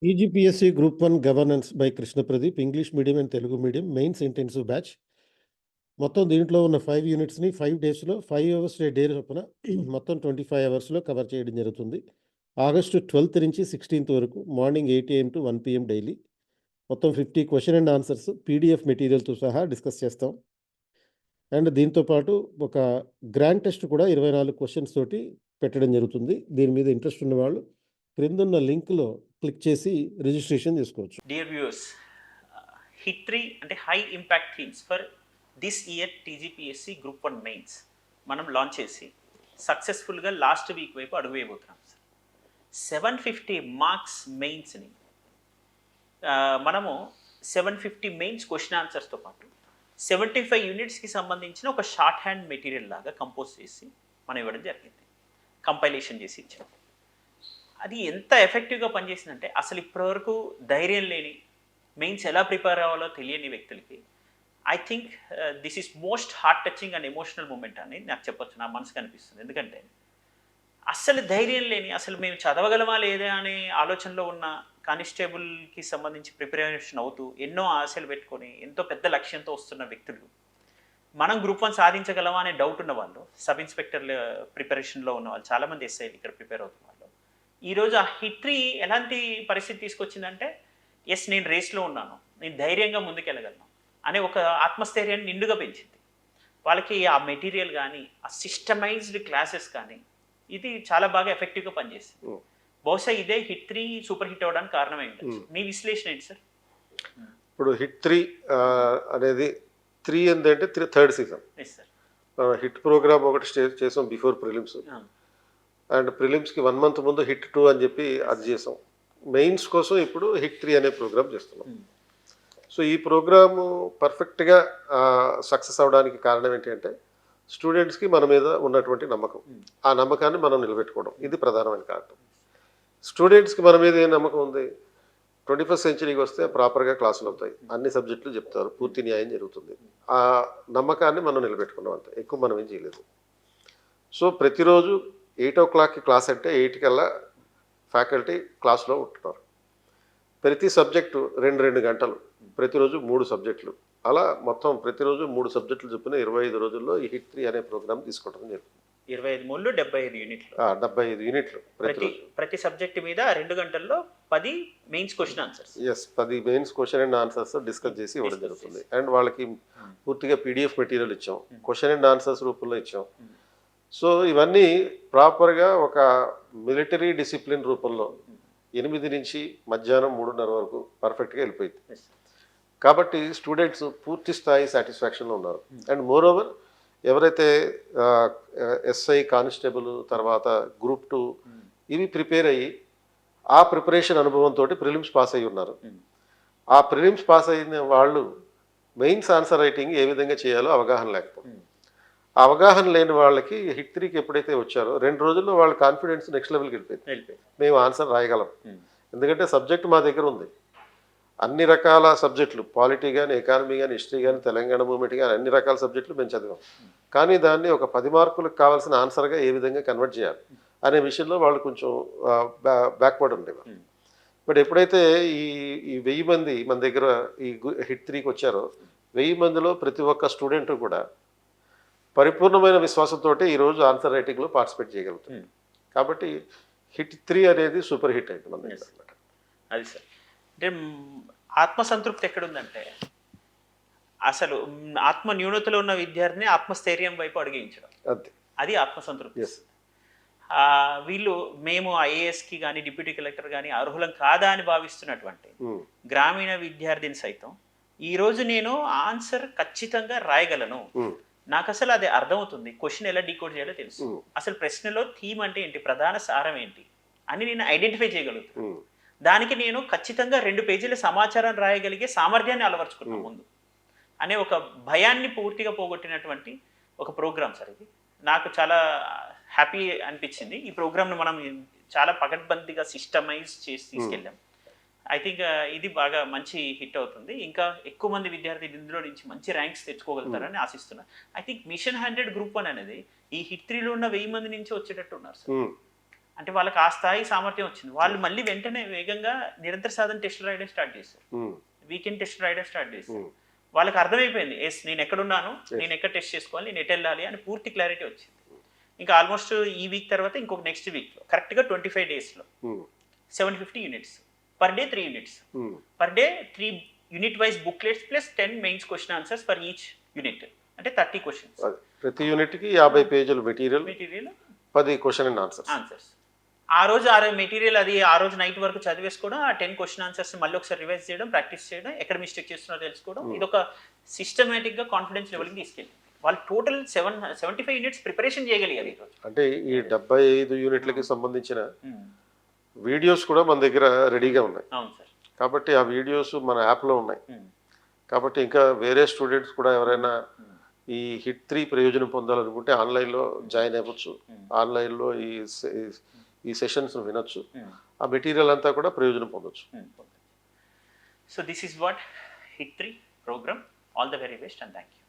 ఈజీపీఎస్సీ group 1 governance by Krishna Pradeep English medium and Telugu medium mains intensive batch. మొత్తం దీంట్లో ఉన్న 5 యూనిట్స్‌ని 5 డేస్‌లో 5 అవర్స్ డే చొప్పున మొత్తం 25 అవర్స్‌లో కవర్ చేయడం జరుగుతుంది. ఆగస్టు 12థ్ నుంచి 16థ్ వరకు morning 8 AM to 1 PM daily. మొత్తం 50 క్వెషన్ అండ్ ఆన్సర్స్ పీడీఎఫ్ మెటీరియల్‌తో సహా డిస్కస్ చేస్తాం. అండ్ దీంతో పాటు ఒక గ్రాండ్ టెస్ట్ కూడా 24 క్వెషన్స్ తోటి పెట్టడం జరుగుతుంది. దీని మీద ఇంట్రెస్ట్ ఉన్నవాళ్ళు క్రిందున్న లింక్‌లో క్లిక్ చేసి రిజిస్ట్రేషన్ చేసుకోవచ్చు. డియర్ వ్యూవర్స్, హిట్ 3 అంటే high impact themes for this year TGPSC group 1 mains మనం లాంచ్ చేసి సక్సెస్ఫుల్గా లాస్ట్ వీక్ వైపు అడుగు వేయబోతున్నాం సార్. 750 మార్క్స్ మెయిన్స్ని మనము 750 మెయిన్స్ క్వశ్చన్ ఆన్సర్స్తో పాటు 75 యూనిట్స్కి సంబంధించిన ఒక షార్ట్ హ్యాండ్ మెటీరియల్ లాగా కంపోజ్ చేసి మనం ఇవ్వడం జరిగింది. కంపైలేషన్ చేసి ఇచ్చాం. అది ఎంత ఎఫెక్టివ్గా పనిచేసిందంటే అసలు ఇప్పటివరకు ధైర్యం లేని మెయిన్స్ ఎలా ప్రిపేర్ అవ్వాలో తెలియని వ్యక్తులకి I think this is most heart touching and emotional moment అని నాకు చెప్పొచ్చు, నా మనసుకు అనిపిస్తుంది. ఎందుకంటే అస్సలు ధైర్యం లేని, అసలు మేము చదవగలమా లేదా అనే ఆలోచనలో ఉన్న కానిస్టేబుల్కి సంబంధించి ప్రిపరేషన్ అవుతూ ఎన్నో ఆశలు పెట్టుకొని ఎంతో పెద్ద లక్ష్యంతో వస్తున్న వ్యక్తులు, మనం గ్రూప్ 1 సాధించగలమా అనే డౌట్ ఉన్న వాళ్ళు, సబ్ ఇన్స్పెక్టర్ల ప్రిపరేషన్లో ఉన్న వాళ్ళు, చాలామంది ఎస్ఐలు ఇక్కడ ప్రిపేర్ అవుతున్న వాళ్ళు, ఈరోజు ఆ హిట్రీ ఎలాంటి పరిస్థితి తీసుకొచ్చిందంటే ఎస్ నేను రేస్లో ఉన్నాను, నేను ధైర్యంగా ముందుకెళ్ళగలను అనే ఒక ఆత్మస్థైర్యాన్ని నిండుగా పెంచింది. వాళ్ళకి ఆ మెటీరియల్ కానీ ఆ సిస్టమైజ్డ్ క్లాసెస్ కానీ ఇది చాలా బాగా ఎఫెక్టివ్గా పనిచేస్తుంది. బహుశా ఇదే హిట్ 3 సూపర్ హిట్ అవ్వడానికి కారణం ఏంటి? మీ విశ్లేషణ ఏంటి సార్? ఇప్పుడు హిట్ 3 అనేది 3 ఏంటంటే థర్డ్ సీజన్. హిట్ ప్రోగ్రామ్ ఒకటి చేసాం బిఫోర్ ప్రిలిమ్స్, అండ్ ప్రిలిమ్స్కి 1 మంత్ ముందు హిట్ 2 అని చెప్పి అది చేసాం. మెయిన్స్ కోసం ఇప్పుడు హిట్ 3 అనే ప్రోగ్రామ్ చేస్తున్నాం. సో ఈ ప్రోగ్రాము పర్ఫెక్ట్గా సక్సెస్ అవడానికి కారణం ఏంటంటే స్టూడెంట్స్కి మన మీద ఉన్నటువంటి నమ్మకం, ఆ నమ్మకాన్ని మనం నిలబెట్టుకోవడం, ఇది ప్రధానమైన కారణం. స్టూడెంట్స్కి మన మీద ఏం నమ్మకం ఉంది? 21st సెంచరీకి వస్తే ప్రాపర్గా క్లాసులు అవుతాయి, అన్ని సబ్జెక్టులు చెప్తారు, పూర్తి న్యాయం జరుగుతుంది. ఆ నమ్మకాన్ని మనం నిలబెట్టుకున్నాం, అంతే, ఎక్కువ మనం ఏం చేయలేదు. సో ప్రతిరోజు 8 o'clockకి క్లాస్ అంటే 8 కల్లా ఫ్యాకల్టీ క్లాస్లో ఉంటున్నారు. ప్రతి సబ్జెక్టు 2 గంటలు, ప్రతిరోజు 3 సబ్జెక్టులు, అలా మొత్తం ప్రతిరోజు 3 సబ్జెక్టులు చొప్పున 25 రోజుల్లో ఈ హిట్ 3 అనే ప్రోగ్రామ్ తీసుకోవడం జరుగుతుంది. 25 మూడు 75 యూనిట్లు. 75 యూనిట్లు ప్రతి సబ్జెక్ట్ మీద 2 గంటల్లో 10 mains question answers. 10 mains question and answers discuss చేసి ఇవ్వడం జరుగుతుంది. అండ్ వాళ్ళకి పూర్తిగా పీడిఎఫ్ మెటీరియల్ ఇచ్చాం, క్వశ్చన్ అండ్ ఆన్సర్స్ రూపంలో ఇచ్చాం. సో ఇవన్నీ ప్రాపర్గా ఒక మిలిటరీ డిసిప్లిన్ రూపంలో 8 నుంచి మధ్యాహ్నం 3:30 వరకు పర్ఫెక్ట్గా వెళ్ళిపోయింది. కాబట్టి స్టూడెంట్స్ పూర్తి స్థాయి సాటిస్ఫాక్షన్లో ఉన్నారు. అండ్ మోర్ ఓవర్ ఎవరైతే ఎస్ఐ, కానిస్టేబుల్, తర్వాత గ్రూప్ 2 ఇవి ప్రిపేర్ అయ్యి ఆ ప్రిపరేషన్ అనుభవంతో ప్రిలిమ్స్ పాస్ అయ్యి ఉన్నారు. ఆ ప్రిలిమ్స్ పాస్ అయిన వాళ్ళు మెయిన్స్ ఆన్సర్ రైటింగ్ ఏ విధంగా చేయాలో అవగాహన లేకపోతే, ఆ అవగాహన లేని వాళ్ళకి హిట్ 3కి ఎప్పుడైతే వచ్చారో 2 రోజుల్లో వాళ్ళ కాన్ఫిడెన్స్ నెక్స్ట్ లెవెల్కి వెళ్ళిపోయింది. మేము ఆన్సర్ రాయగలం, ఎందుకంటే సబ్జెక్ట్ మా దగ్గర ఉంది. అన్ని రకాల సబ్జెక్టులు, పాలిటీ కానీ, ఎకానమీ కానీ, హిస్టరీ కానీ, తెలంగాణ మూమెంట్ కానీ, అన్ని రకాల సబ్జెక్టులు మేము చదివాం. కానీ దాన్ని ఒక 10 మార్కులకు కావాల్సిన ఆన్సర్గా ఏ విధంగా కన్వర్ట్ చేయాలి అనే విషయంలో వాళ్ళు కొంచెం బ్యాక్వర్డ్ ఉండేవారు. బట్ ఎప్పుడైతే ఈ 1000 మంది మన దగ్గర ఈ హిట్ 3కి వచ్చారో, 1000 మందిలో ప్రతి ఒక్క స్టూడెంట్ కూడా పరిపూర్ణమైన విశ్వాసంతో ఈరోజు ఆన్సర్ రైటింగ్లో పార్టిసిపేట్ చేయగలుగుతుంది. కాబట్టి హిట్ 3 అనేది సూపర్ హిట్ అయింది మన దగ్గర అనమాట. అది సార్, అంటే ఆత్మసంతృప్తి ఎక్కడుందంటే అసలు ఆత్మ న్యూనతలో ఉన్న విద్యార్థిని ఆత్మస్థైర్యం వైపు అడిగించడం, అది ఆత్మసంతృప్తి. వీళ్ళు మేము ఐఏఎస్కి కానీ డిప్యూటీ కలెక్టర్ కానీ అర్హులం కాదా అని భావిస్తున్నటువంటి గ్రామీణ విద్యార్థిని సైతం ఈరోజు నేను ఆన్సర్ ఖచ్చితంగా రాయగలను, నాకు అసలు అది అర్థమవుతుంది, క్వశ్చన్ ఎలా డీకోడ్ చేయాలో తెలుసు, అసలు ప్రశ్నలో థీమ్ అంటే ఏంటి, ప్రధాన సారం ఏంటి అని నేను ఐడెంటిఫై చేయగలుగుతాను. దానికి నేను ఖచ్చితంగా 2 పేజీల సమాచారం రాయగలిగే సామర్థ్యాన్ని అలవర్చుకున్నాను ముందు అనే ఒక భయాన్ని పూర్తిగా పోగొట్టినటువంటి ఒక ప్రోగ్రామ్ సార్ ఇది. నాకు చాలా హ్యాపీ అనిపించింది. ఈ ప్రోగ్రామ్ను మనం చాలా పకడ్బందీగా సిస్టమైజ్ చేసి తీసుకెళ్ళాం. ఐ థింక్ ఇది బాగా మంచి హిట్ అవుతుంది. ఇంకా ఎక్కువ మంది విద్యార్థులు ఇందులో నుంచి మంచి ర్యాంక్స్ తెచ్చుకోగలుగుతారని ఆశిస్తున్నాను. ఐ థింక్ మిషన్ 100 గ్రూప్ 1 అనేది ఈ హిట్ 3లో ఉన్న 1000 మంది నుంచి వచ్చేటట్టు ఉన్నారు సార్. అంటే వాళ్ళకి ఆ స్థాయి సామర్థ్యం వచ్చింది. వాళ్ళు మళ్ళీ వెంటనే వేగంగా నిరంతర సాధన టెస్ట్ రాయడం స్టార్ట్ చేశారు. వీకెండ్ టెస్ట్ రాయడం స్టార్ట్ చేశారు. వాళ్ళకి అర్థమైపోయింది, ఎస్ నేను ఎక్కడున్నాను, నేను ఎక్కడ టెస్ట్ చేసుకోవాలి, నేను ఎటు వెళ్ళాలి అని పూర్తి క్లారిటీ వచ్చింది. ఇంకా ఆల్మోస్ట్ ఈ వీక్ తర్వాత ఇంకొక నెక్స్ట్ వీక్లో కరెక్ట్గా 25 డేస్లో 750 units per day, 3 units per day, 3 unit wise booklets plus 10 mains question answers for each unit, అంటే 30 క్వశ్చన్స్. ప్రతి యూనిట్కి 50 పేజీలు మెటీరియల్, 10 క్వశ్చన్ అండ్ ఆన్సర్స్. ఆ రోజు మెటీరియల్ అది ఆ రోజు నైట్ వరకు చదివేసుకోవడం, ఆ 10 క్వశ్చన్ ఆన్సర్స్ మళ్ళీ ఒకసారి రివైజ్ చేయడం, ప్రాక్టీస్ చేయడం, ఎక్కడ మిస్టేక్ చేస్తున్నారో తెలుసుకోవడం, ఇది ఒక సిస్టమేటిక్గా కాన్ఫిడెన్స్ లెవెల్కి తీసుకెళ్ళి వాళ్ళు టోటల్ 75 యూనిట్స్ ప్రిపరేషన్ చేయగలిగారు ఈరోజు. అంటే ఈ 75 యూనిట్లకి సంబంధించిన వీడియోస్ కూడా మన దగ్గర రెడీగా ఉన్నాయి. అవును సార్. కాబట్టి ఆ వీడియోస్ మన యాప్లో ఉన్నాయి. కాబట్టి ఇంకా వేరే స్టూడెంట్స్ కూడా ఎవరైనా ఈ హిట్ 3 ప్రయోజనం పొందాలనుకుంటే ఆన్లైన్లో జాయిన్ అవ్వచ్చు. ఆన్లైన్లో ఈ సెషన్స్ వినొచ్చు. ఆ మెటీరియల్ అంతా కూడా ప్రయోజనం పొందొచ్చు. So this is what hit 3 programme. All the very best and thank you.